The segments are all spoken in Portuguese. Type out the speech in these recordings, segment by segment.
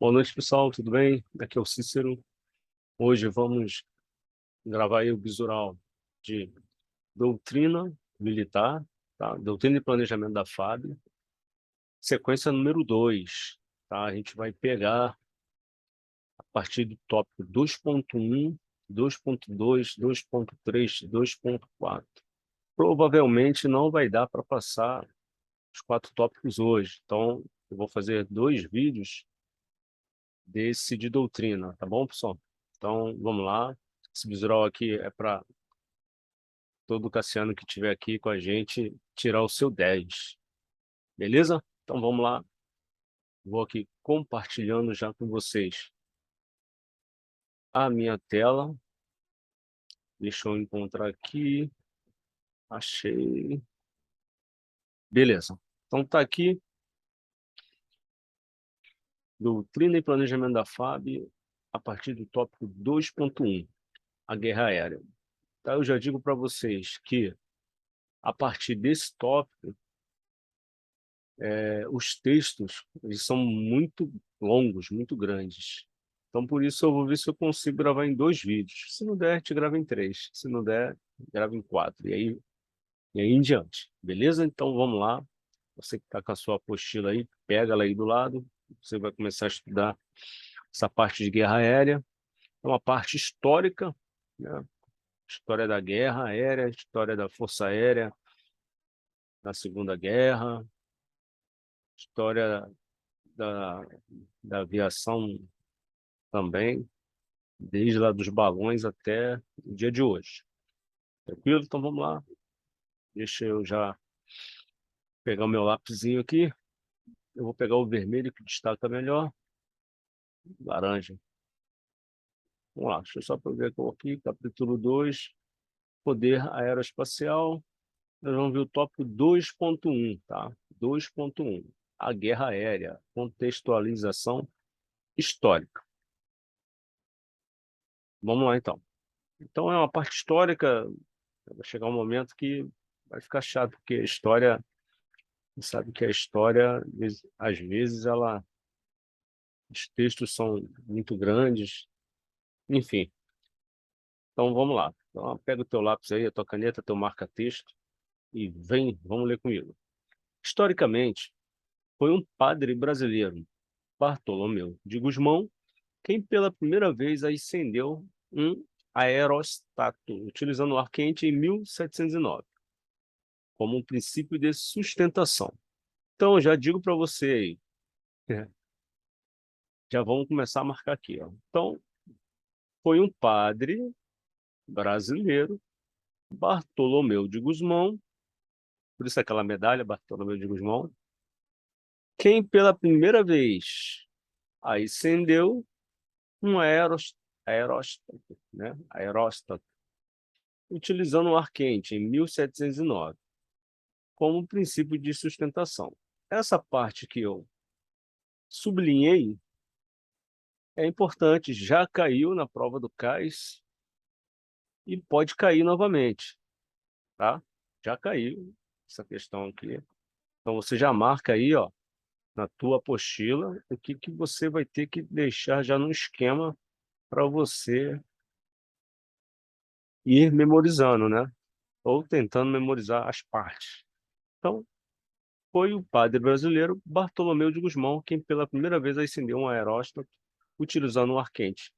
Boa noite, pessoal, tudo bem? Aqui é o Cícero. Hoje vamos gravar aí o visual de doutrina militar, tá? Doutrina e planejamento da FAB, sequência número 2, tá? A gente vai pegar a partir do tópico 2.1, 2.2, 2.3, 2.4. Provavelmente não vai dar para passar os 4 tópicos hoje, então eu vou fazer 2 vídeos desse de doutrina, tá bom, pessoal? Então, vamos lá. Esse visual aqui é para todo Cassiano que estiver aqui com a gente tirar o seu 10. Beleza? Então, vamos lá. Vou aqui compartilhando já com vocês a minha tela. Deixa eu encontrar aqui. Achei. Beleza. Então, tá aqui. Doutrina e planejamento da FAB, a partir do tópico 2.1, a guerra aérea. Então, eu já digo para vocês que, a partir desse tópico, os textos eles são muito longos, muito grandes. Então, por isso, eu vou ver se eu consigo gravar em 2 vídeos. Se não der, te gravo em 3. Se não der, gravo em 4. E aí em diante. Beleza? Então, vamos lá. Você que está com a sua apostila aí, pega ela aí do lado. Você vai começar a estudar essa parte de guerra aérea. É uma parte histórica, né? História da guerra aérea, história da Força Aérea na Segunda Guerra, história da, da aviação também, desde lá dos balões até o dia de hoje. Tranquilo? Então vamos lá. Deixa eu já pegar o meu lapisinho aqui. Eu vou pegar o vermelho que destaca melhor. Laranja. Vamos lá, deixa eu só ver aqui, capítulo 2, poder aeroespacial. Nós vamos ver o tópico 2.1, tá? 2.1, a guerra aérea, contextualização histórica. Vamos lá, então. Então, é uma parte histórica, vai chegar um momento que vai ficar chato, porque a história, você sabe que a história, às vezes, os textos são muito grandes, enfim. Então, vamos lá. Então, pega o teu lápis aí, a tua caneta, teu marca-texto, e vem, vamos ler comigo. Historicamente, foi um padre brasileiro, Bartolomeu de Gusmão, quem pela primeira vez acendeu um aerostato, utilizando o ar quente em 1709, como um princípio de sustentação. Então, eu já digo para você aí, já vamos começar a marcar aqui. Ó. Então, foi um padre brasileiro, Bartolomeu de Gusmão, por isso aquela medalha, Bartolomeu de Gusmão, quem pela primeira vez acendeu um aeróstato, né? Aeróstato, utilizando o ar quente em 1709, como princípio de sustentação. Essa parte que eu sublinhei é importante, já caiu na prova do CAIS e pode cair novamente, tá? Já caiu essa questão aqui. Então você já marca aí, ó, na tua apostila, o que que você vai ter que deixar já no esquema para você ir memorizando, né? Ou tentando memorizar as partes. Então, foi o padre brasileiro Bartolomeu de Gusmão quem pela primeira vez acendeu um aeróstato utilizando um ar quente.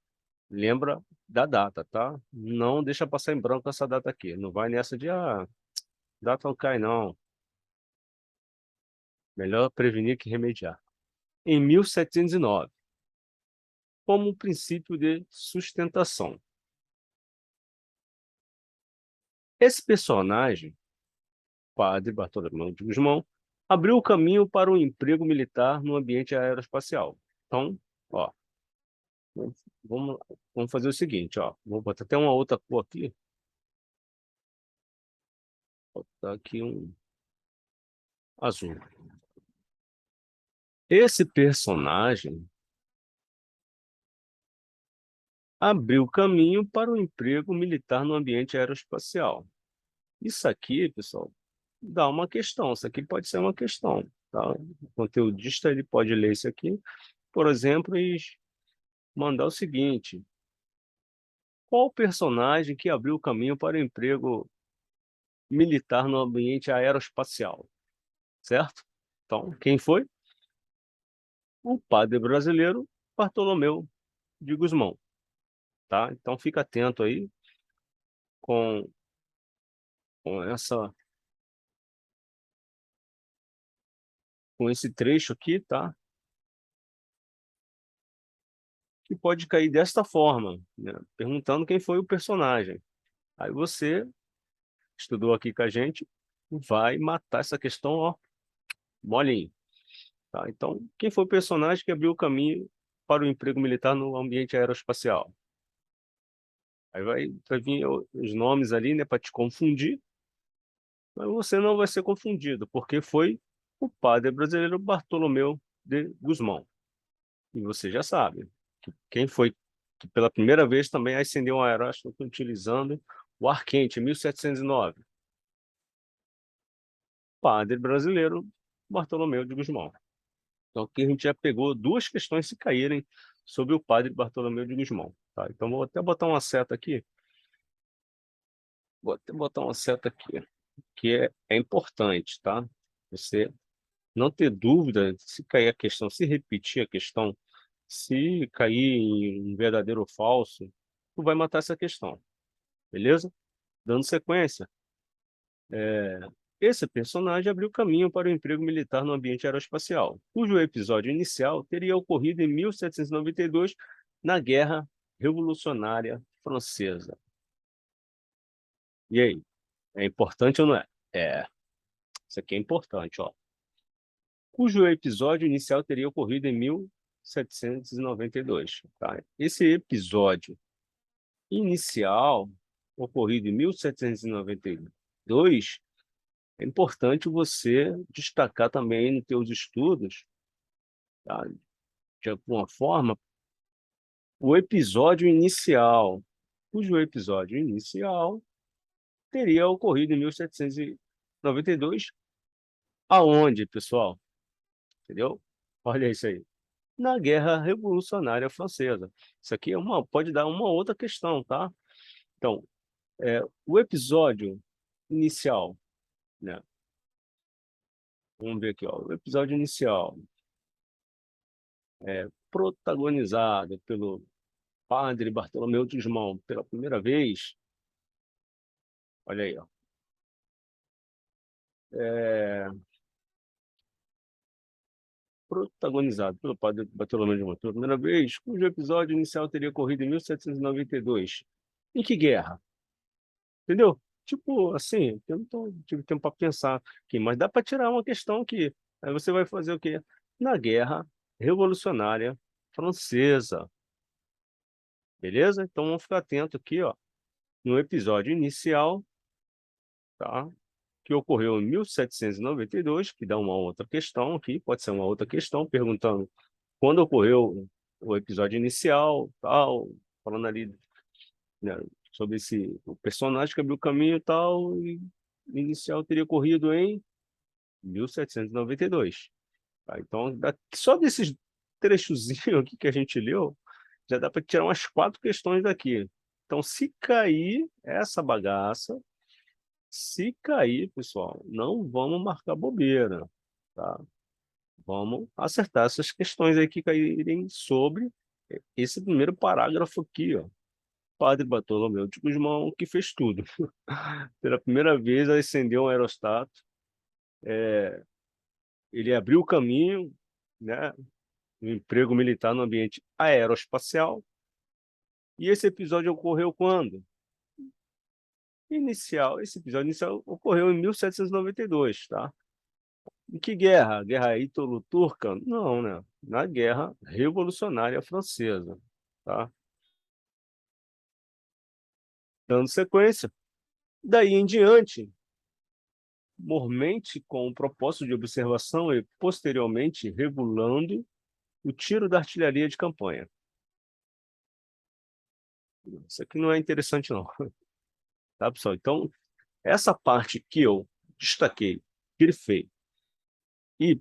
Lembra da data, tá? Não deixa passar em branco essa data aqui. Não vai nessa de, data não cai não. Melhor prevenir que remediar. Em 1709, como um princípio de sustentação. Esse personagem, padre Bartolomeu de Gusmão, abriu o caminho para um emprego militar no ambiente aeroespacial. Então, ó, vamos, vamos fazer o seguinte, ó. Vou botar até uma outra cor aqui. Vou botar aqui um azul. Esse personagem abriu caminho para o emprego militar no ambiente aeroespacial. Isso aqui, pessoal, dá uma questão. Isso aqui pode ser uma questão, tá? O conteudista ele pode ler isso aqui por exemplo, e mandar o seguinte: qual o personagem que abriu o caminho para o emprego militar no ambiente aeroespacial? Certo? Então, quem foi? O padre brasileiro Bartolomeu de Gusmão, tá? Então, fica atento aí com, com essa, com esse trecho aqui, tá? Que pode cair desta forma, né? Perguntando quem foi o personagem. Aí você estudou aqui com a gente, vai matar essa questão, ó, molinho, tá? Então, quem foi o personagem que abriu o caminho para o emprego militar no ambiente aeroespacial? Aí vai vir os nomes ali, né, para te confundir, mas você não vai ser confundido, porque foi o padre brasileiro Bartolomeu de Gusmão. E você já sabe quem foi que pela primeira vez também acendeu um aerógrafo utilizando o ar quente, em 1709. Padre brasileiro Bartolomeu de Gusmão. Então, aqui a gente já pegou duas questões se caírem sobre o padre Bartolomeu de Gusmão. Tá? Então, vou até botar uma seta aqui. Vou até botar uma seta aqui, que é importante, tá? Você não ter dúvida se cair a questão, se repetir a questão, se cair em um verdadeiro ou falso, tu vai matar essa questão, beleza? Dando sequência, esse personagem abriu caminho para o emprego militar no ambiente aeroespacial, cujo episódio inicial teria ocorrido em 1792, na Guerra Revolucionária Francesa. E aí, é importante ou não é? É, isso aqui é importante, ó. Cujo episódio inicial teria ocorrido em 1792. Tá? Esse episódio inicial, ocorrido em 1792, é importante você destacar também nos teus estudos, tá? De alguma forma, o episódio inicial, cujo episódio inicial teria ocorrido em 1792, aonde, pessoal? Entendeu? Olha isso aí. Na Guerra Revolucionária Francesa. Isso aqui pode dar uma outra questão, tá? Então, o episódio inicial, né? Vamos ver aqui, ó. O episódio inicial protagonizado pelo padre Bartolomeu de Gusmão pela primeira vez. Olha aí, ó. É, protagonizado pelo padre Bartolomeu de Gusmão pela primeira vez, cujo episódio inicial teria ocorrido em 1792. Em que guerra? Entendeu? Tipo, assim, eu não tive tempo para pensar aqui, mas dá para tirar uma questão aqui. Aí você vai fazer o quê? Na Guerra Revolucionária Francesa. Beleza? Então vamos ficar atento aqui, ó, no episódio inicial, tá? Que ocorreu em 1792, que dá uma outra questão aqui, pode ser uma outra questão, perguntando quando ocorreu o episódio inicial, tal, falando ali, né, sobre o personagem que abriu o caminho e tal, e o inicial teria ocorrido em 1792. Tá? Então, só desses trechozinhos aqui que a gente leu, já dá para tirar umas 4 questões daqui. Então, se cair essa bagaça, se cair, pessoal, não vamos marcar bobeira, tá? Vamos acertar essas questões aí que caírem sobre esse primeiro parágrafo aqui, ó. Padre Bartolomeu de Gusmão, que fez tudo. Pela primeira vez, acendeu um aerostato, ele abriu o caminho, né, no emprego militar no ambiente aeroespacial. E esse episódio ocorreu quando? Esse episódio inicial ocorreu em 1792, tá? Em que guerra? Guerra ítalo-turca? Não, né? Na Guerra Revolucionária Francesa, tá? Dando sequência. Daí em diante, mormente com o propósito de observação e posteriormente regulando o tiro da artilharia de campanha. Isso aqui não é interessante não, tá, pessoal? Então, essa parte que eu destaquei, grifei e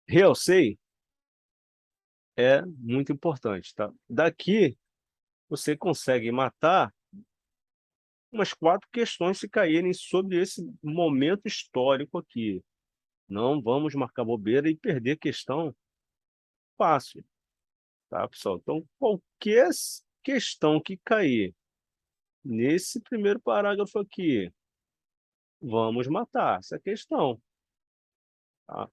Realcei é muito importante, tá? Daqui você consegue matar umas 4 questões se caírem sobre esse momento histórico aqui. Não vamos marcar bobeira e perder questão fácil, tá, pessoal? Então, qualquer questão que cair nesse primeiro parágrafo aqui, vamos matar essa questão, tá?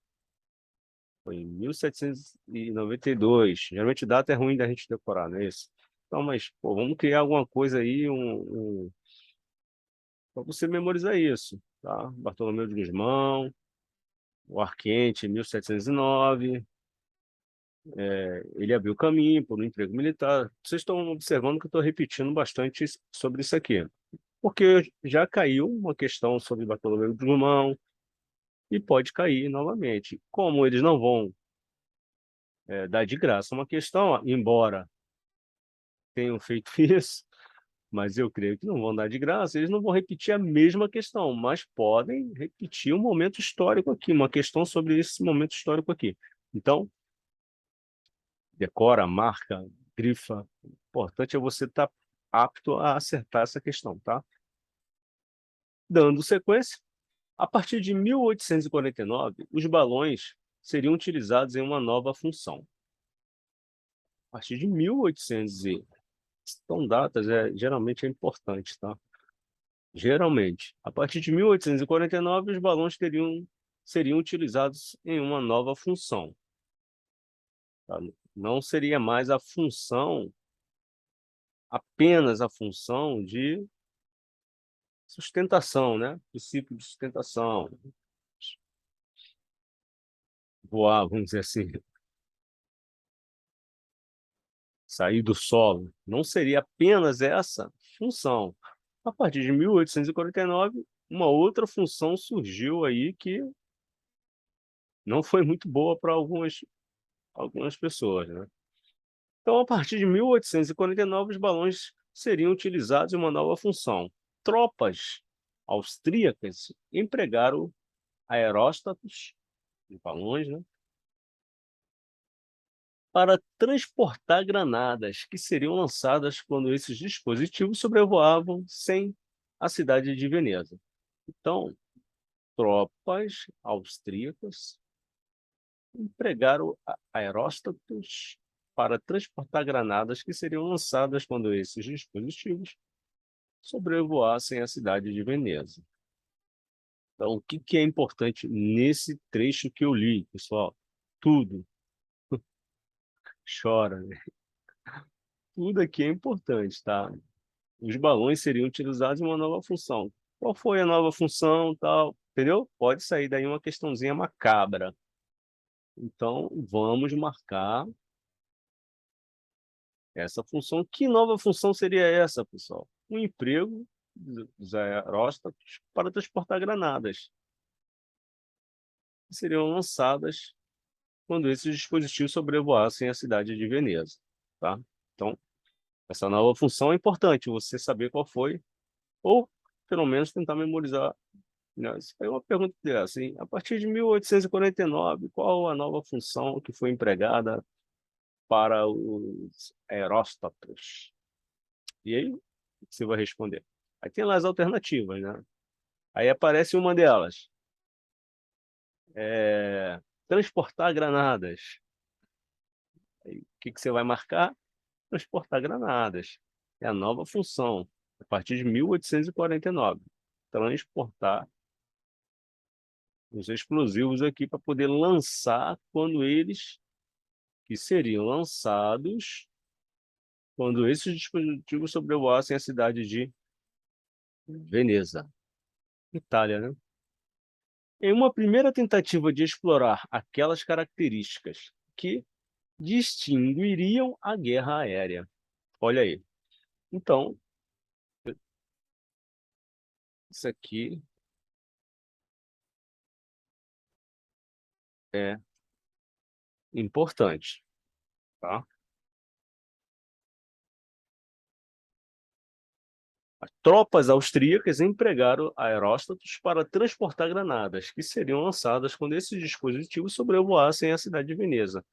Foi em 1792. Geralmente data é ruim da gente decorar, não é isso? Então, mas, pô, vamos criar alguma coisa aí, para você memorizar isso, tá? Bartolomeu de Gusmão, o Arquente, 1709. Ele abriu caminho por um emprego militar. Vocês estão observando que eu estou repetindo bastante sobre isso aqui, porque já caiu uma questão sobre Bartolomeu de Gusmão e pode cair novamente. Como eles não vão dar de graça uma questão, embora tenham feito isso, mas eu creio que não vão dar de graça, eles não vão repetir a mesma questão, mas podem repetir um momento histórico aqui, uma questão sobre esse momento histórico aqui. Então, decora, marca, grifa. O importante é você estar apto a acertar essa questão, tá? Dando sequência, a partir de 1849, os balões seriam utilizados em uma nova função. A partir de 1800 são datas, geralmente é importante, tá? Geralmente, a partir de 1849, os balões seriam utilizados em uma nova função, tá? Não seria mais a função, apenas a função de sustentação, né? Princípio de sustentação, voar, vamos dizer assim, sair do solo. Não seria apenas essa função. A partir de 1849, uma outra função surgiu aí que não foi muito boa para algumas pessoas, né? Então, a partir de 1849, os balões seriam utilizados em uma nova função. Tropas austríacas empregaram aeróstatos, de balões, né, para transportar granadas que seriam lançadas quando esses dispositivos sobrevoavam sem a cidade de Veneza. Então, tropas austríacas empregaram aeróstatos para transportar granadas que seriam lançadas quando esses dispositivos sobrevoassem a cidade de Veneza. Então, o que é importante nesse trecho que eu li, pessoal? Tudo. Chora, né? Tudo aqui é importante, tá? Os balões seriam utilizados em uma nova função. Qual foi a nova função, tal? Entendeu? Pode sair daí uma questãozinha macabra. Então, vamos marcar essa função. Que nova função seria essa, pessoal? Um emprego dos aeróstatos para transportar granadas, que seriam lançadas quando esses dispositivos sobrevoassem a cidade de Veneza, tá? Então, essa nova função é importante, você saber qual foi, ou pelo menos tentar memorizar, né? Isso foi uma pergunta dessa, assim, a partir de 1849, qual a nova função que foi empregada para os aeróstatos? E aí, o que você vai responder? Aí tem lá as alternativas, né? Aí aparece uma delas, transportar granadas. Aí, o que você vai marcar? Transportar granadas. É a nova função, a partir de 1849. Transportar os explosivos aqui para poder lançar quando eles, que seriam lançados, quando esses dispositivos sobrevoassem a cidade de Veneza, Itália, né? Em uma primeira tentativa de explorar aquelas características que distinguiriam a guerra aérea. Olha aí. Então, isso aqui é importante, tá? Tropas austríacas empregaram aeróstatos para transportar granadas, que seriam lançadas quando esses dispositivos sobrevoassem a cidade de Veneza,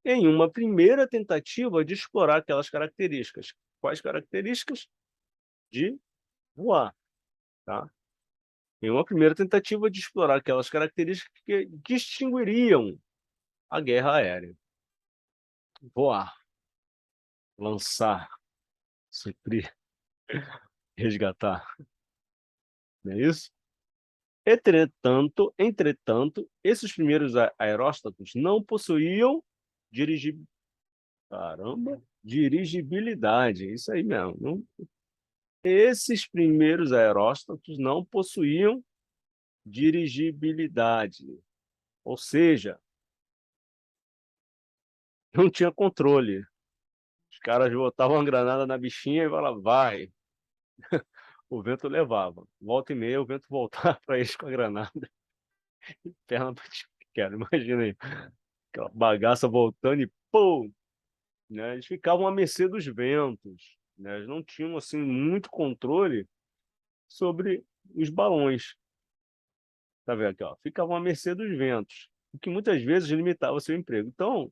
em uma primeira tentativa de explorar aquelas características. Quais características? De voar, tá? Em uma primeira tentativa de explorar aquelas características que distinguiriam a guerra aérea. Voar, lançar, suprir, resgatar, não é isso? Entretanto, esses primeiros aeróstatos não possuíam dirigi... dirigibilidade, isso aí mesmo. Esses primeiros aeróstatos não possuíam dirigibilidade, ou seja, não tinha controle. Os caras botavam uma granada na bichinha e falavam, vai. O vento levava. Volta e meia, o vento voltava para eles com a granada. Perna para quero, imagina aí. Aquela bagaça voltando e pum! Né? Eles ficavam à mercê dos ventos. Né? Eles não tinham assim muito controle sobre os balões. Tá vendo aqui, ó? Ficavam à mercê dos ventos, o que muitas vezes limitava o seu emprego. Então,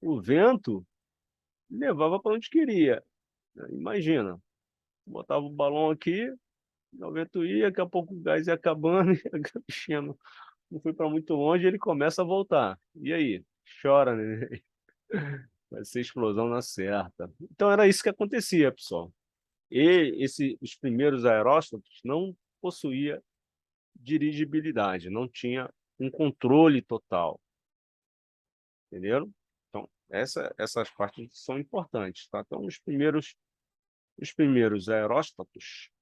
o vento levava para onde queria. Né? Imagina, botava o balão aqui, o vento ia, daqui a pouco o gás ia acabando e a bichinha não foi para muito longe, ele começa a voltar. E aí? Chora, né? Vai ser explosão na certa. Então era isso que acontecia, pessoal. Os primeiros aeróstatos não possuía dirigibilidade, não tinha um controle total, entenderam? Então, essas partes são importantes, tá? Então, os primeiros aeróstatos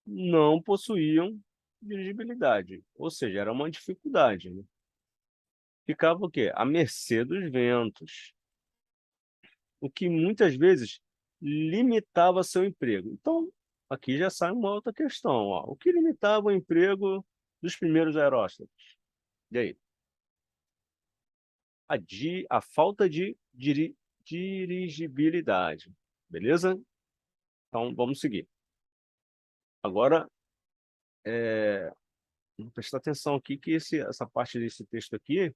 não possuíam dirigibilidade, ou seja, era uma dificuldade, né? Ficava o quê? À mercê dos ventos, o que muitas vezes limitava seu emprego. Então, aqui já sai uma outra questão. Ó. O que limitava o emprego dos primeiros aeróstatos? E aí? A falta de dirigibilidade. Beleza? Então, vamos seguir. Agora, vamos prestar atenção aqui que essa parte desse texto aqui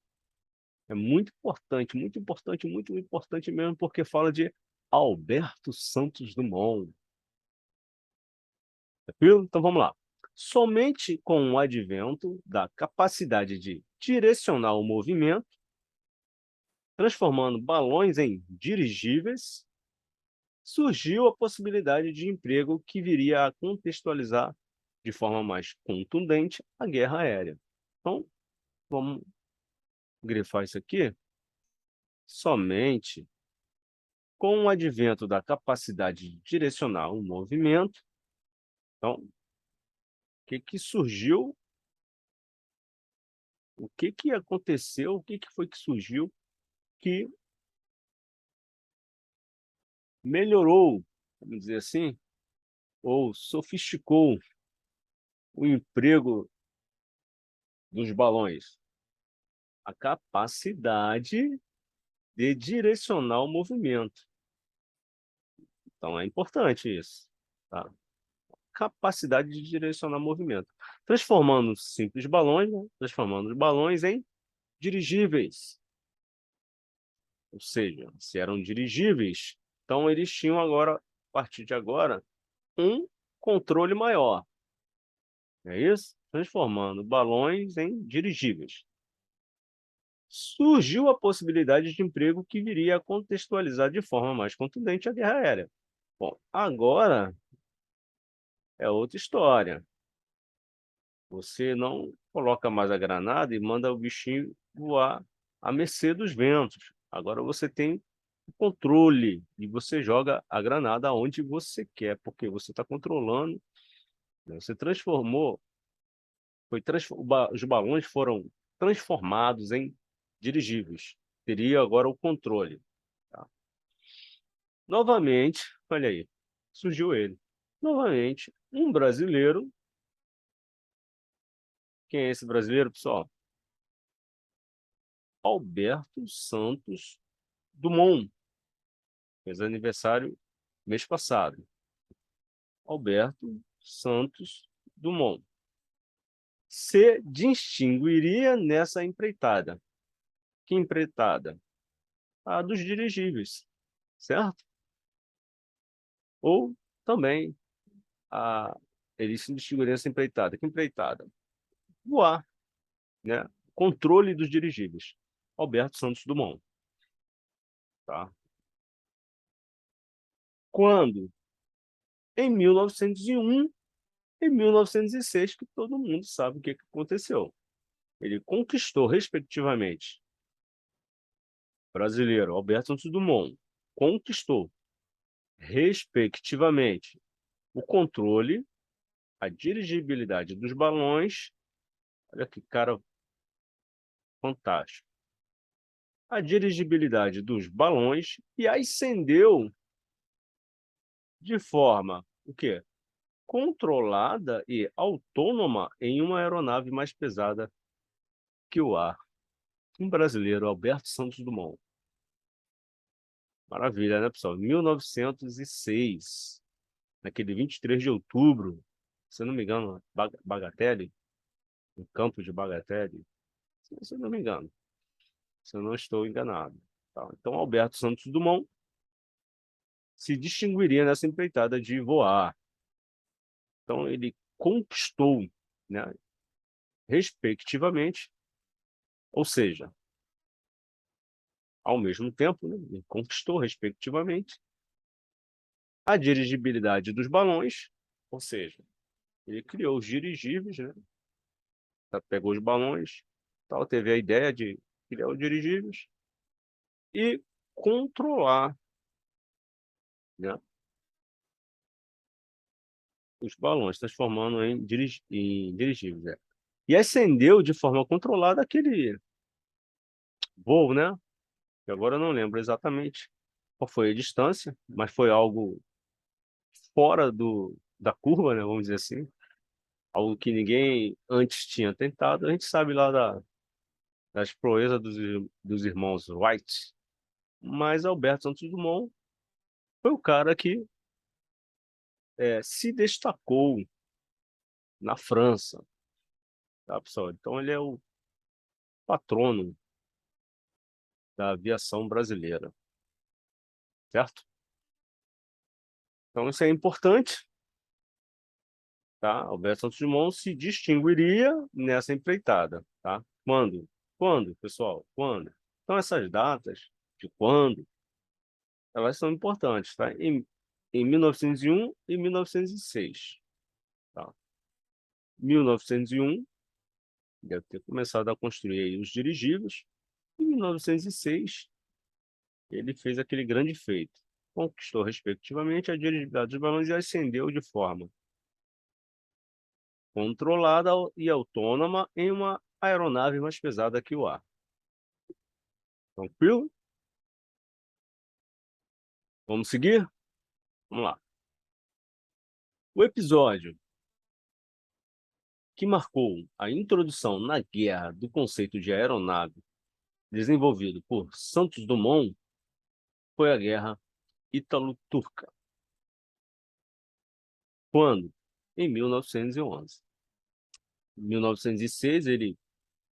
é muito importante, muito importante, muito importante mesmo, porque fala de Alberto Santos Dumont. Tranquilo? Então vamos lá. Somente com o advento da capacidade de direcionar o movimento, transformando balões em dirigíveis, surgiu a possibilidade de emprego que viria a contextualizar de forma mais contundente a guerra aérea. Então, vamos grifar isso aqui. Somente com o advento da capacidade de direcionar o movimento, então, o que surgiu, o que aconteceu, o que foi que surgiu que melhorou, vamos dizer assim, ou sofisticou o emprego dos balões? A capacidade de direcionar o movimento. Então, é importante isso. Tá? Capacidade de direcionar o movimento. Transformando simples balões, né? Transformando os balões em dirigíveis. Ou seja, se eram dirigíveis, então eles tinham agora, a partir de agora, um controle maior. É isso? Transformando balões em dirigíveis. Surgiu a possibilidade de emprego que viria a contextualizar de forma mais contundente a guerra aérea. Bom, agora é outra história. Você não coloca mais a granada e manda o bichinho voar à mercê dos ventos. Agora você tem o controle e você joga a granada onde você quer, porque você está controlando. Né? Você transformou, os balões foram transformados em dirigíveis. Teria agora o controle. Tá? Novamente, olha aí, surgiu ele. Novamente, um brasileiro. Quem é esse brasileiro, pessoal? Alberto Santos Dumont. Fez aniversário mês passado. Alberto Santos Dumont se distinguiria nessa empreitada. Que empreitada? A dos dirigíveis, certo? Ou também ele se distinguiria nessa empreitada. Que empreitada? Voar, né? Controle dos dirigíveis. Alberto Santos Dumont. Tá? Quando? Em 1901 e 1906, que todo mundo sabe o que aconteceu. Ele conquistou, respectivamente, brasileiro, Alberto Santos Dumont, conquistou, respectivamente, o controle, a dirigibilidade dos balões, olha que cara fantástico, a dirigibilidade dos balões e ascendeu de forma, o quê? Controlada e autônoma em uma aeronave mais pesada que o ar. Um brasileiro, Alberto Santos Dumont. Maravilha, né, pessoal? 1906, naquele 23 de outubro, se eu não me engano, Bagatelle, no campo de Bagatelle, se eu não me engano, se eu não estou enganado. Tá? Então, Alberto Santos Dumont se distinguiria nessa empreitada de voar. Então, ele conquistou, né, respectivamente, ou seja, ao mesmo tempo, né, ele conquistou, respectivamente, a dirigibilidade dos balões, ou seja, ele criou os dirigíveis, né, pegou os balões, tal, teve a ideia de criar os dirigíveis e controlar, né, os balões, transformando em dirigíveis. Né? E ascendeu de forma controlada aquele voo, né? Que agora eu não lembro exatamente qual foi a distância, mas foi algo fora da curva, né? Vamos dizer assim. Algo que ninguém antes tinha tentado. A gente sabe lá das proezas dos irmãos Wright, mas Alberto Santos Dumont foi o cara que se destacou na França, tá, pessoal? Então ele é o patrono da aviação brasileira, certo? Então isso é importante, tá? Alberto Santos Dumont se distinguiria nessa empreitada, tá? Quando? Quando, pessoal? Quando? Então essas datas de quando, elas são importantes, tá? Em 1901 e 1906, tá? 1901 deve ter começado a construir aí os dirigíveis. Em 1906 ele fez aquele grande feito. Conquistou, respectivamente, a dirigibilidade dos balões e ascendeu de forma controlada e autônoma em uma aeronave mais pesada que o ar. Tranquilo? Vamos seguir? Vamos lá. O episódio que marcou a introdução na guerra do conceito de aeronave desenvolvido por Santos Dumont foi a Guerra Ítalo-Turca. Quando? Em 1911. Em 1906, ele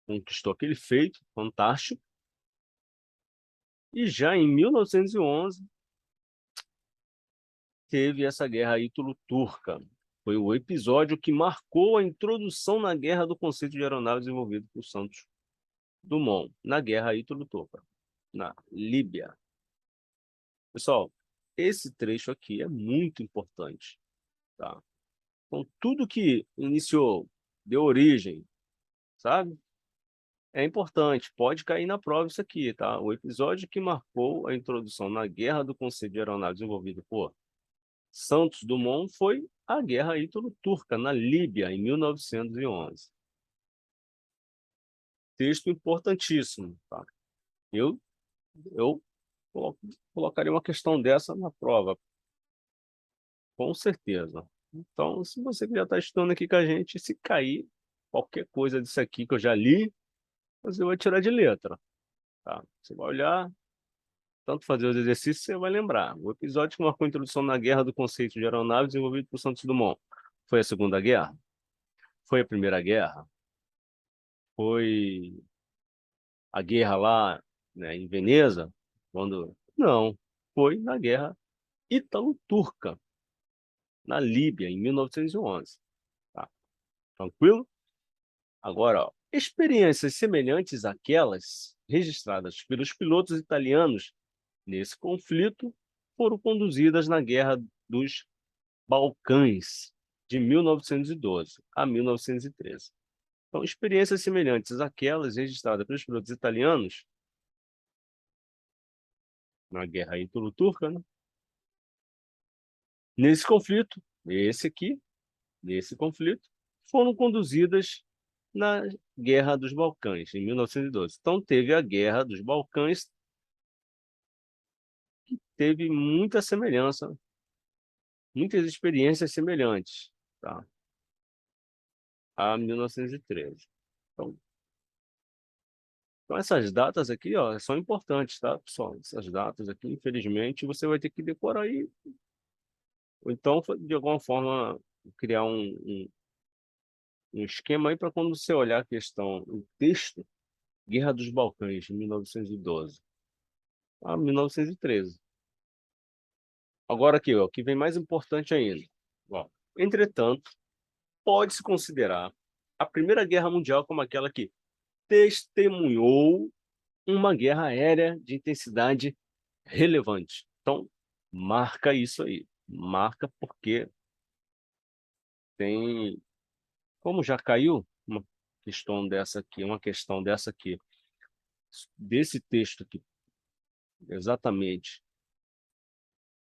conquistou aquele feito fantástico. E já em 1911, teve essa guerra ítalo-turca. Foi o episódio que marcou a introdução na guerra do conceito de aeronave desenvolvido por Santos Dumont, na guerra ítalo-turca, na Líbia. Pessoal, esse trecho aqui é muito importante, tá? Então, tudo que iniciou, deu origem, sabe? É importante, pode cair na prova isso aqui, tá? O episódio que marcou a introdução na guerra do conceito de aeronave desenvolvido por Santos Dumont foi a Guerra Ítalo-Turca, na Líbia, em 1911. Texto importantíssimo, tá? Eu colocaria uma questão dessa na prova, com certeza. Então, se você que já está estudando aqui com a gente, se cair qualquer coisa disso aqui que eu já li, você vai tirar de letra, tá? Você vai olhar, tanto fazer os exercícios, você vai lembrar. O episódio que marcou a introdução na guerra do conceito de aeronave desenvolvido por Santos Dumont. Foi a Segunda Guerra? Foi a Primeira Guerra? Foi a guerra lá, né, em Veneza? Quando... Não, foi na Guerra Ítalo-Turca, na Líbia, em 1911. Tá? Tranquilo? Agora, ó, experiências semelhantes àquelas registradas pelos pilotos italianos nesse conflito foram conduzidas na Guerra dos Balcãs, de 1912 a 1913. Então, experiências semelhantes àquelas registradas pelos pilotos italianos na Guerra Ítalo-Turca, né? Nesse conflito, nesse conflito, foram conduzidas na Guerra dos Balcãs, em 1912. Então, teve a Guerra dos Balcãs, teve muita semelhança, muitas experiências semelhantes, tá? A 1913. Então, essas datas aqui, ó, são importantes, tá, pessoal? Essas datas aqui, infelizmente, você vai ter que decorar aí. Ou então, de alguma forma, criar um esquema aí para quando você olhar a questão, o texto, Guerra dos Balcãs, de 1912 a 1913. Agora aqui, ó, que vem mais importante ainda. Ó, entretanto, pode-se considerar a Primeira Guerra Mundial como aquela que testemunhou uma guerra aérea de intensidade relevante. Então, marca isso aí. Marca porque tem... Como já caiu uma questão dessa aqui, desse texto aqui, exatamente,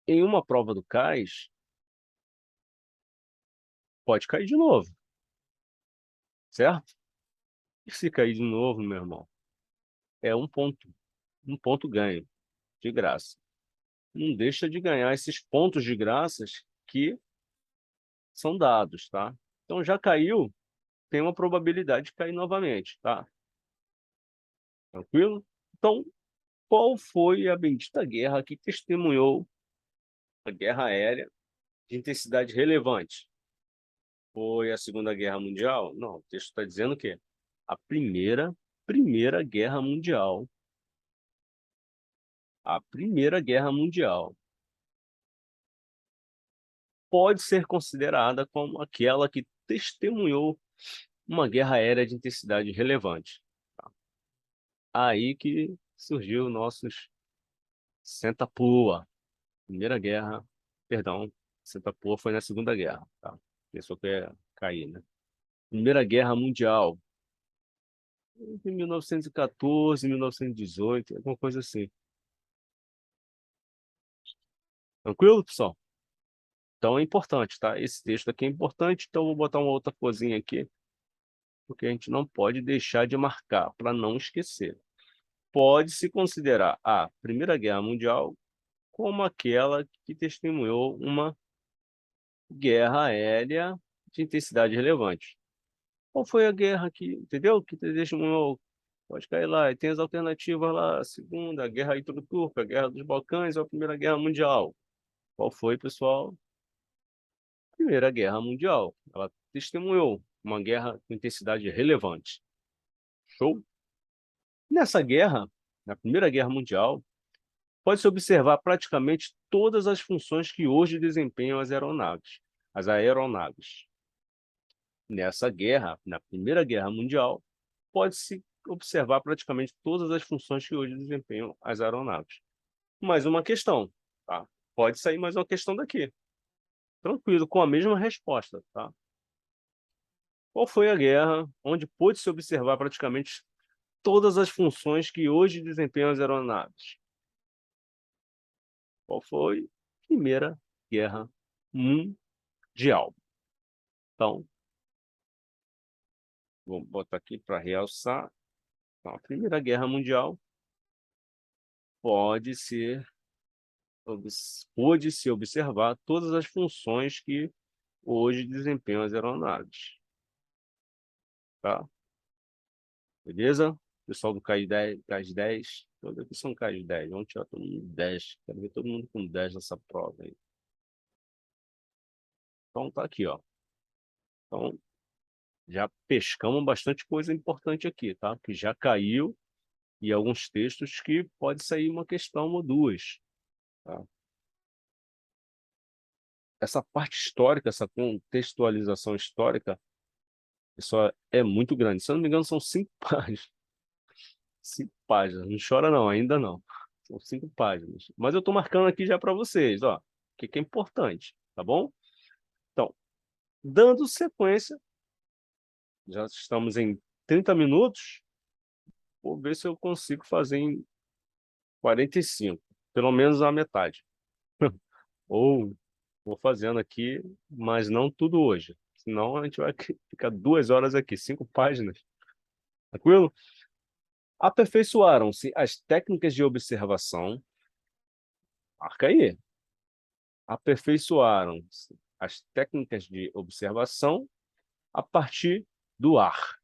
em uma prova do CAIS, pode cair de novo, certo? E se cair de novo, meu irmão, é um ponto ganho, de graça. Não deixa de ganhar esses pontos de graças que são dados, tá? Então, já caiu, tem uma probabilidade de cair novamente, tá? Tranquilo? Então, qual foi a bendita guerra que testemunhou a guerra aérea de intensidade relevante? Foi a Segunda Guerra Mundial? Não, o texto está dizendo que a Primeira Guerra Mundial. A Primeira Guerra Mundial pode ser considerada como aquela que testemunhou uma guerra aérea de intensidade relevante. Aí que surgiu nossos Senta-Pua. Primeira Guerra, perdão, Senta-Pua foi na Segunda Guerra, tá? Pensou que ia cair, né? Primeira Guerra Mundial, em 1914, 1918, alguma coisa assim. Tranquilo, pessoal? Então é importante, tá? Esse texto aqui é importante, então eu vou botar uma outra coisinha aqui, porque a gente não pode deixar de marcar, para não esquecer. Pode-se considerar a Primeira Guerra Mundial como aquela que testemunhou uma guerra aérea de intensidade relevante. Qual foi a guerra que, entendeu? Que testemunhou? Pode cair lá, e tem as alternativas lá, a Segunda, a Guerra Ítalo-Turca, a Guerra dos Balcãs ou a Primeira Guerra Mundial. Qual foi, pessoal? Primeira Guerra Mundial. Ela testemunhou uma guerra com intensidade relevante. Show? Nessa guerra, na Primeira Guerra Mundial, pode-se observar praticamente todas as funções que hoje desempenham as aeronaves. As aeronaves. Nessa guerra, na Primeira Guerra Mundial, pode-se observar praticamente todas as funções que hoje desempenham as aeronaves. Mais uma questão, tá? Pode sair mais uma questão daqui. Tranquilo, com a mesma resposta, tá? Qual foi a guerra onde pôde-se observar praticamente todas as funções que hoje desempenham as aeronaves? Qual foi? Primeira Guerra Mundial. Então, vou botar aqui para realçar. Então, a Primeira Guerra Mundial pode ser, pôde-se observar todas as funções que hoje desempenham as aeronaves. Tá? Beleza? pessoal do CAIS 10, CAIS 10, todos aqui são CAIS 10, vamos tirar todo mundo 10, quero ver todo mundo com 10 nessa prova aí. Então tá aqui, ó. Então, já pescamos bastante coisa importante aqui, tá? Que já caiu e alguns textos que pode sair uma questão ou duas, tá? Essa parte histórica, essa contextualização histórica, pessoal, é muito grande. Se eu não me engano, são 5 páginas. 5 páginas. Não chora não, ainda não. São 5 páginas. Mas eu estou marcando aqui já para vocês, ó, o que é importante, tá bom? Então, dando sequência, já estamos em 30 minutos, vou ver se eu consigo fazer em 45, pelo menos a metade. Ou vou fazendo aqui, mas não tudo hoje. Senão a gente vai ficar 2 horas aqui, 5 páginas. Tranquilo? Aperfeiçoaram-se as técnicas de observação. Marca aí. Aperfeiçoaram-se as técnicas de observação a partir do ar,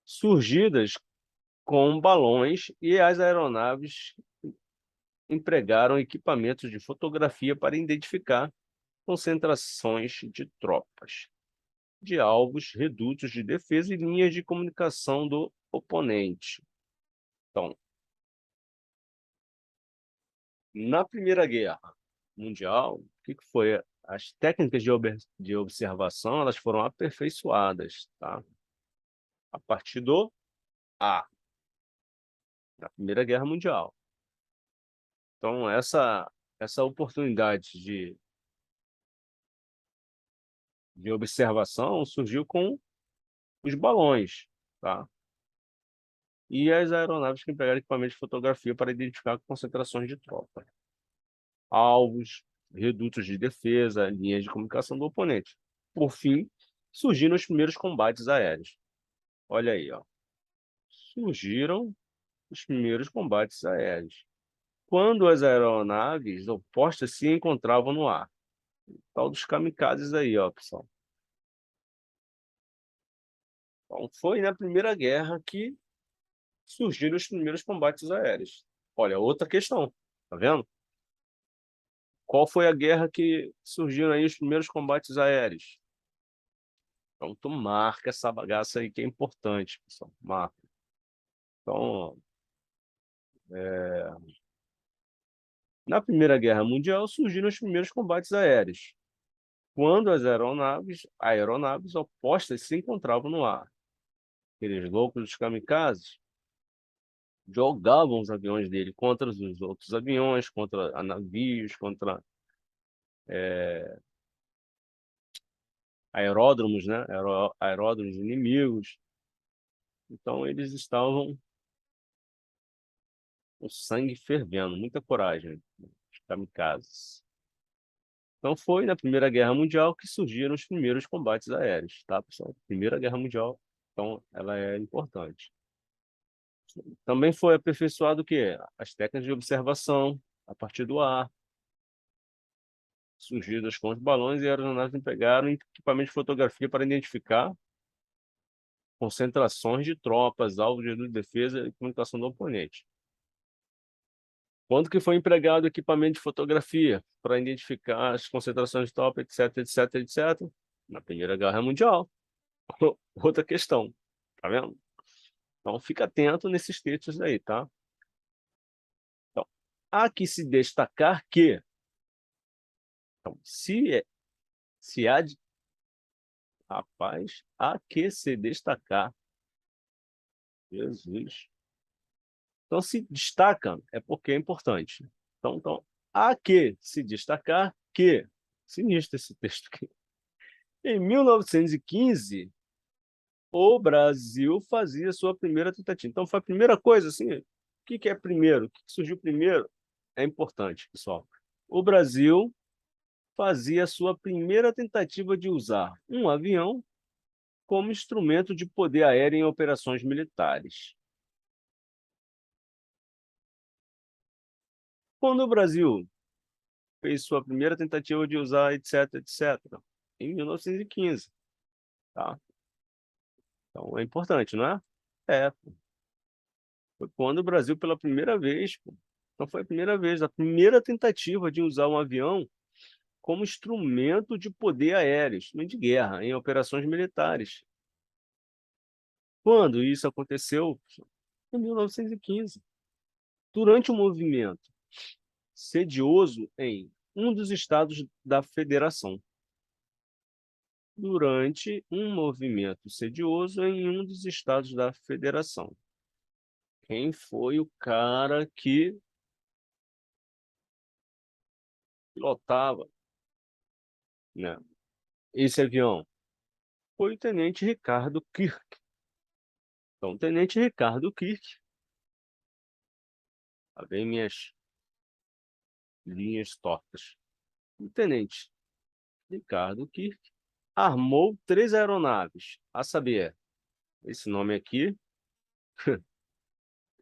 surgidas com balões, e as aeronaves empregaram equipamentos de fotografia para identificar concentrações de tropas, de alvos, redutos de defesa e linhas de comunicação do oponente. Então, na Primeira Guerra Mundial, o que foi? As técnicas de observação, elas foram aperfeiçoadas, tá? A partir do ar, da Primeira Guerra Mundial. Então, essa oportunidade de observação surgiu com os balões, tá? E as aeronaves que empregaram equipamentos de fotografia para identificar concentrações de tropa, alvos, redutos de defesa, linhas de comunicação do oponente. Por fim, surgiram os primeiros combates aéreos. Olha aí, ó. Surgiram os primeiros combates aéreos, quando as aeronaves opostas se encontravam no ar. Tal dos kamikazes aí, ó, pessoal. Então, foi na Primeira Guerra que surgiram os primeiros combates aéreos. Olha, outra questão, tá vendo? Qual foi a guerra que surgiram aí os primeiros combates aéreos? Então, tu marca essa bagaça aí que é importante, pessoal. Marca. Então, na Primeira Guerra Mundial surgiram os primeiros combates aéreos, quando as aeronaves opostas se encontravam no ar. Aqueles loucos dos kamikazes jogavam os aviões dele contra os outros aviões, contra navios, contra aeródromos, né? Aeródromos inimigos. Então, eles estavam com o sangue fervendo, muita coragem, os kamikazes. Então, foi na Primeira Guerra Mundial que surgiram os primeiros combates aéreos, tá, pessoal? Primeira Guerra Mundial, então, ela é importante. Também foi aperfeiçoado o quê? As técnicas de observação a partir do ar, surgidas com os balões, e aeronaves empregaram equipamento de fotografia para identificar concentrações de tropas, alvos de defesa e comunicação do oponente. Quando que foi empregado equipamento de fotografia para identificar as concentrações de tropas, etc, etc, etc? Na Primeira Guerra Mundial. Outra questão, tá vendo? Então, fica atento nesses textos aí, tá? Então, há que se destacar que, então, se há de, rapaz, há que se destacar, Jesus. Então, se destaca é porque é importante. Então, há que se destacar que, sinistro esse texto aqui, em 1915, o Brasil fazia sua primeira tentativa. Então, foi a primeira coisa, assim, o que é primeiro? O que surgiu primeiro? É importante, pessoal. O Brasil fazia a sua primeira tentativa de usar um avião como instrumento de poder aéreo em operações militares. Quando o Brasil fez sua primeira tentativa de usar, etc, etc, em 1915, tá? Então, é importante, não é? É, foi quando o Brasil, pela primeira vez, pô, não foi a primeira vez, a primeira tentativa de usar um avião como instrumento de poder aéreo, instrumento de guerra, em operações militares. Quando isso aconteceu? Em 1915, durante um movimento sedioso em um dos estados da federação. Durante um movimento sedioso em um dos estados da federação. Quem foi o cara que pilotava, né, esse avião? Foi o tenente Ricardo Kirk. Então, o tenente Ricardo Kirk, lá vem minhas linhas tortas. O tenente Ricardo Kirk armou 3 aeronaves, a saber, esse nome aqui,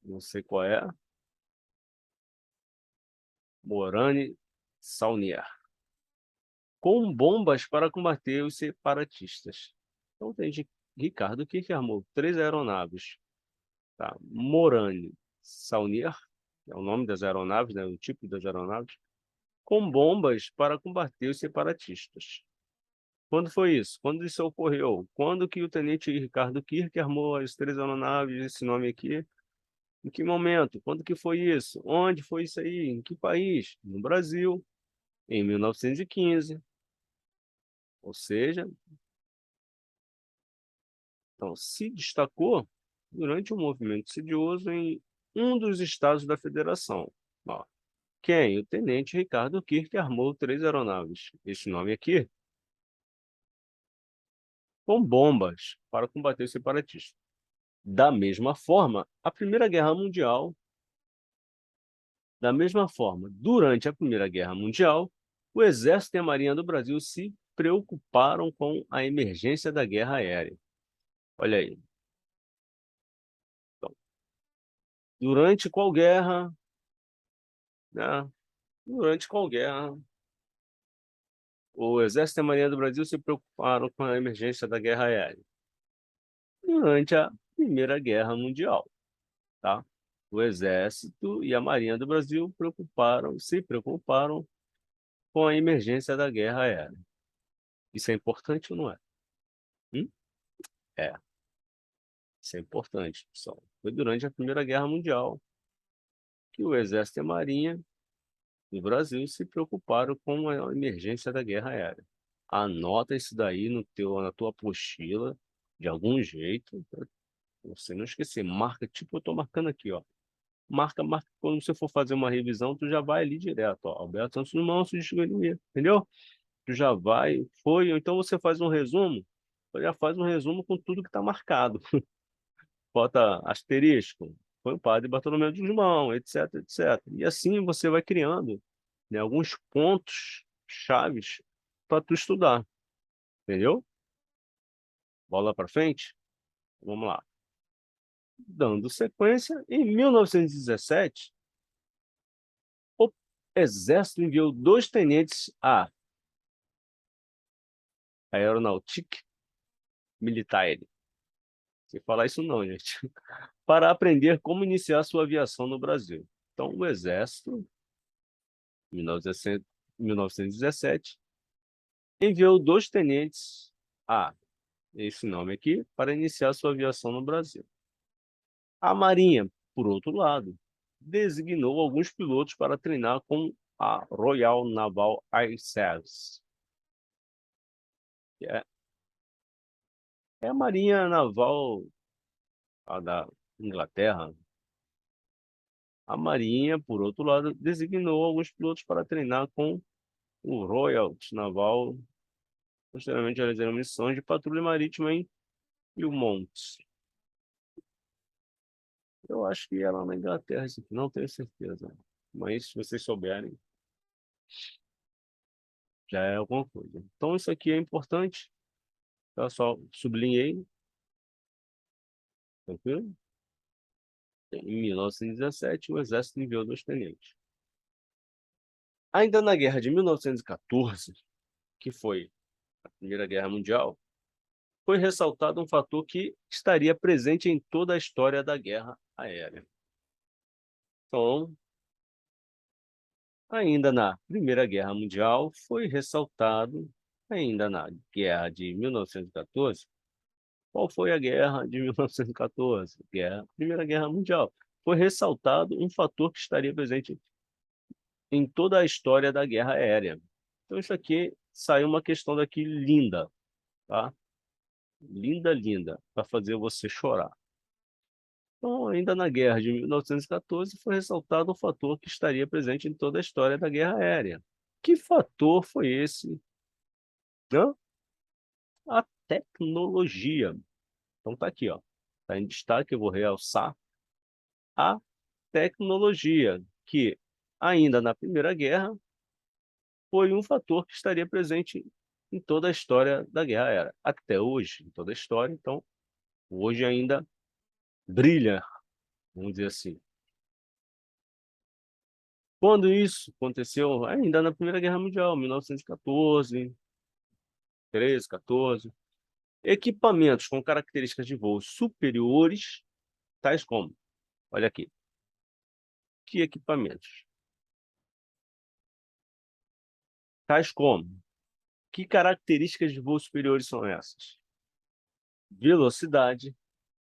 não sei qual é, Morane Saunier, com bombas para combater os separatistas. Então, o tenente Ricardo Kirk armou 3 aeronaves, tá? Morane Saunier, é o nome das aeronaves, né, o tipo das aeronaves, com bombas para combater os separatistas. Quando foi isso? Quando isso ocorreu? Quando que o tenente Ricardo Kirk armou as 3 aeronaves, esse nome aqui? Em que momento? Quando que foi isso? Onde foi isso aí? Em que país? No Brasil, em 1915. Ou seja, então, se destacou durante um movimento sedioso em um dos estados da federação. Ó, quem? O tenente Ricardo Kirk armou 3 aeronaves. Esse nome aqui, com bombas para combater os separatistas. Da mesma forma, durante a Primeira Guerra Mundial, o Exército e a Marinha do Brasil se preocuparam com a emergência da guerra aérea. Olha aí. Então, durante qual guerra, né? Durante qual guerra o Exército e a Marinha do Brasil se preocuparam com a emergência da guerra aérea? Durante a Primeira Guerra Mundial, tá? O Exército e a Marinha do Brasil se preocuparam com a emergência da guerra aérea. Isso é importante ou não é? Hum? É, isso é importante, pessoal. Foi durante a Primeira Guerra Mundial que o Exército e a Marinha do Brasil se preocuparam com a emergência da guerra aérea. Anota isso daí na tua apostila, de algum jeito, pra você não esquecer. Marca, tipo eu estou marcando aqui, ó. Marca, marca. Quando você for fazer uma revisão, tu já vai ali direto, ó. Alberto Santos Dumont, entendeu? Tu já vai, foi, ou então você faz um resumo, já faz um resumo com tudo que está marcado. Bota asterisco, foi o padre Bartolomeu de Guzmão, etc, etc. E assim você vai criando, né, alguns pontos chaves para tu estudar, entendeu? Bola para frente? Vamos lá. Dando sequência, em 1917, o Exército enviou 2 tenentes à Aeronautique Militaire. Sem falar isso não, gente. Para aprender como iniciar sua aviação no Brasil. Então, o Exército, em 1917, enviou 2 tenentes a esse nome aqui para iniciar sua aviação no Brasil. A Marinha, por outro lado, designou alguns pilotos para treinar com a Royal Naval Air Service, que é a Marinha Naval da Inglaterra. A Marinha, por outro lado, designou alguns pilotos para treinar com o Royal Naval, posteriormente realizando missões de patrulha marítima em Plymouth. Eu acho que ela na Inglaterra, isso aqui, não tenho certeza. Mas se vocês souberem, já é alguma coisa. Então isso aqui é importante. Tá? Só sublinhei, tranquilo? Em 1917, o Exército enviou 2 tenentes. Ainda na Guerra de 1914, que foi a Primeira Guerra Mundial, foi ressaltado um fator que estaria presente em toda a história da guerra aérea. Então, ainda na Primeira Guerra Mundial, foi ressaltado, ainda na Guerra de 1914, qual foi a Guerra de 1914? Primeira Guerra Mundial. Foi ressaltado um fator que estaria presente em toda a história da guerra aérea. Então, isso aqui saiu uma questão daqui linda, tá? Linda, linda, para fazer você chorar. Então, ainda na guerra de 1914, foi ressaltado um fator que estaria presente em toda a história da guerra aérea. Que fator foi esse? Hã? A tecnologia. Então, está aqui, ó. Está em destaque, eu vou realçar a tecnologia, que ainda na Primeira Guerra foi um fator que estaria presente em toda a história da guerra aérea. Até hoje, em toda a história, então, hoje ainda brilha, vamos dizer assim. Quando isso aconteceu? Ainda na Primeira Guerra Mundial, 1914, 13, 14. Equipamentos com características de voo superiores, tais como, olha aqui, que equipamentos? Tais como, que características de voo superiores são essas? Velocidade,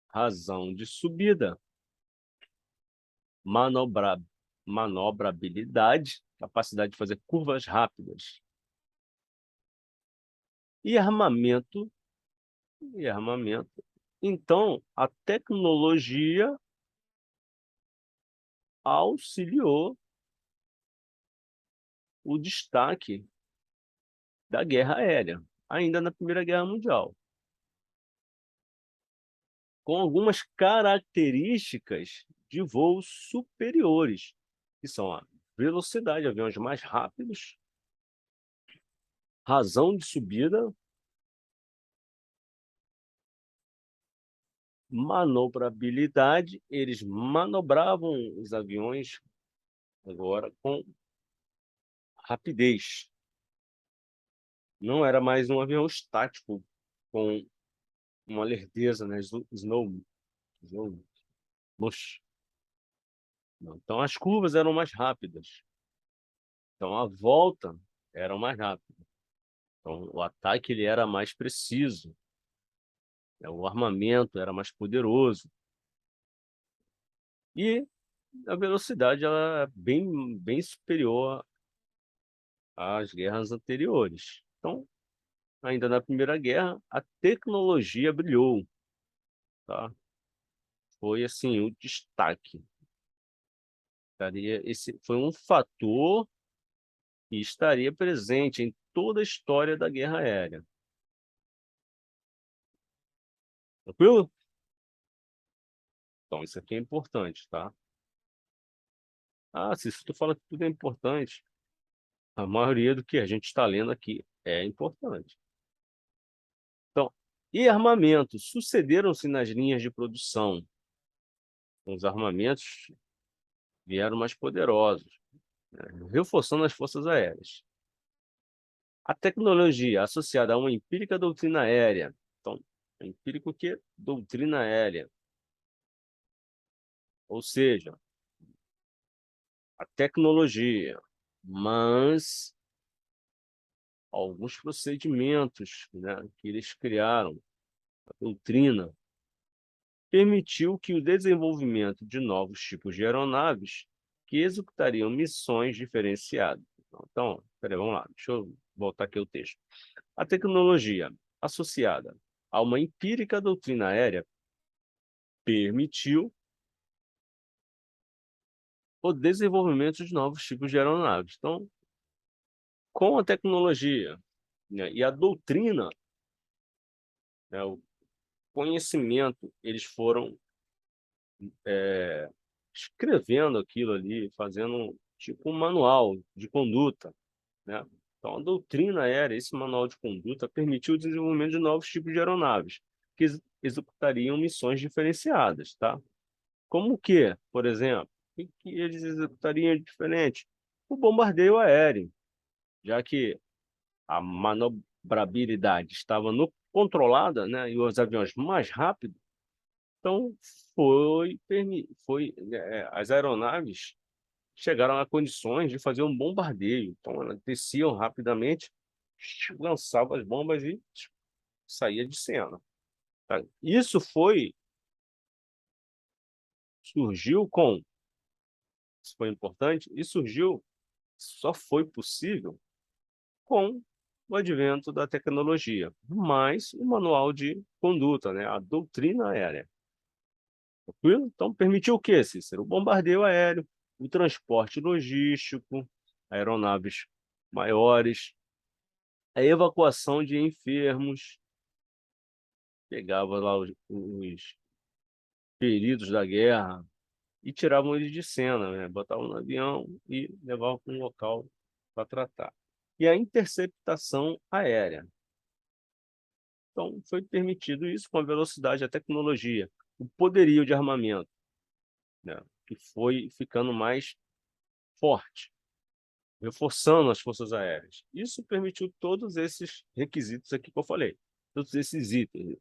razão de subida, manobrabilidade, capacidade de fazer curvas rápidas, e armamento, e armamento. Então, a tecnologia auxiliou o destaque da guerra aérea, ainda na Primeira Guerra Mundial, com algumas características de voos superiores, que são a velocidade, aviões mais rápidos, razão de subida, manobrabilidade, eles manobravam os aviões agora com rapidez. Não era mais um avião estático com uma lerdeza, né? Snow, mush. Então as curvas eram mais rápidas. Então a volta era mais rápida. Então o ataque ele era mais preciso, né? O armamento era mais poderoso. E a velocidade ela é bem superior às guerras anteriores. Então, ainda na Primeira Guerra, a tecnologia brilhou, tá? Foi assim o destaque. Esse foi um fator que estaria presente em toda a história da guerra aérea. Tranquilo? Então, isso aqui é importante, tá? Ah, se tu fala que tudo é importante, a maioria do que a gente está lendo aqui é importante. Então, e armamentos sucederam-se nas linhas de produção. Os armamentos vieram mais poderosos, né? Reforçando as forças aéreas. A tecnologia associada a uma empírica doutrina aérea. Então, empírico que é doutrina aérea. Ou seja, a tecnologia, mas alguns procedimentos, né, que eles criaram, a doutrina, permitiu que o desenvolvimento de novos tipos de aeronaves que executariam missões diferenciadas. Então, peraí, vamos lá, deixa eu voltar aqui o texto. A tecnologia associada a uma empírica doutrina aérea permitiu o desenvolvimento de novos tipos de aeronaves. Então, com a tecnologia, né, e a doutrina, né, o conhecimento, eles foram escrevendo aquilo ali, fazendo tipo um manual de conduta, né? Então, a doutrina aérea, esse manual de conduta, permitiu o desenvolvimento de novos tipos de aeronaves que executariam missões diferenciadas, tá? Como que, por exemplo, o que eles executariam diferente? O bombardeio aéreo, já que a manobrabilidade estava no controlada, né, e os aviões mais rápidos, então as aeronaves chegaram a condições de fazer um bombardeio. Então, elas desciam rapidamente, lançavam as bombas e saía de cena. Tá? Isso foi importante, e só foi possível com o advento da tecnologia, mais o manual de conduta, né, a doutrina aérea. Tranquilo? Então, permitiu o quê, Cícero? O bombardeio aéreo, o transporte logístico, aeronaves maiores, a evacuação de enfermos, pegava lá os feridos da guerra e tiravam eles de cena, né? Botavam no avião e levavam para um local para tratar. E a interceptação aérea. Então, foi permitido isso com a velocidade, a tecnologia, o poderio de armamento, né? Que foi ficando mais forte, reforçando as forças aéreas. Isso permitiu todos esses requisitos aqui que eu falei, todos esses itens: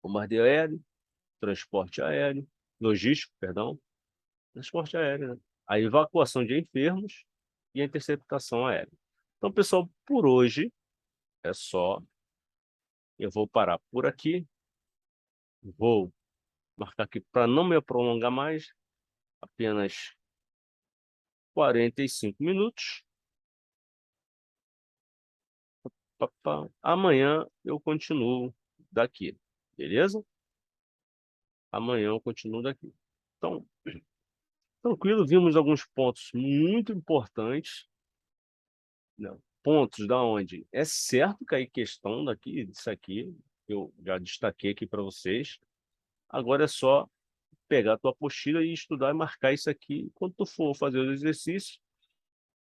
bombardeio aéreo, transporte aéreo, logístico, perdão, transporte aéreo, né? A evacuação de enfermos e a interceptação aérea. Então, pessoal, por hoje é só. Eu vou parar por aqui. Vou marcar aqui para não me prolongar mais, apenas 45 minutos. Amanhã eu continuo daqui, beleza? Amanhã eu continuo daqui. Então, tranquilo, vimos alguns pontos muito importantes, né? Pontos da onde é certo cair questão daqui, disso aqui, eu já destaquei aqui para vocês. Agora é só pegar a tua apostila e estudar e marcar isso aqui. Quando tu for fazer os exercícios,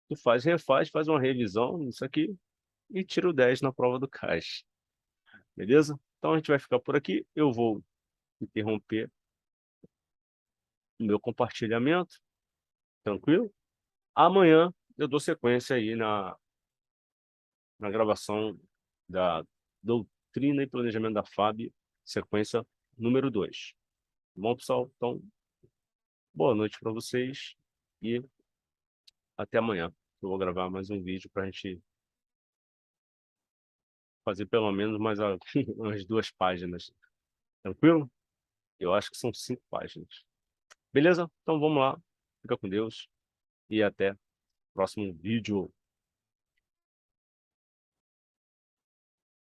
tu refaz, faz uma revisão nisso aqui e tira o 10 na prova do CAS. Beleza? Então a gente vai ficar por aqui. Eu vou interromper o meu compartilhamento, tranquilo? Amanhã eu dou sequência aí na gravação da Doutrina e Planejamento da FAB, sequência número 2. Bom, pessoal? Então, boa noite para vocês e até amanhã. Eu vou gravar mais um vídeo para a gente fazer pelo menos mais umas 2 páginas. Tranquilo? Eu acho que são 5 páginas. Beleza? Então vamos lá. Fica com Deus e até o próximo vídeo.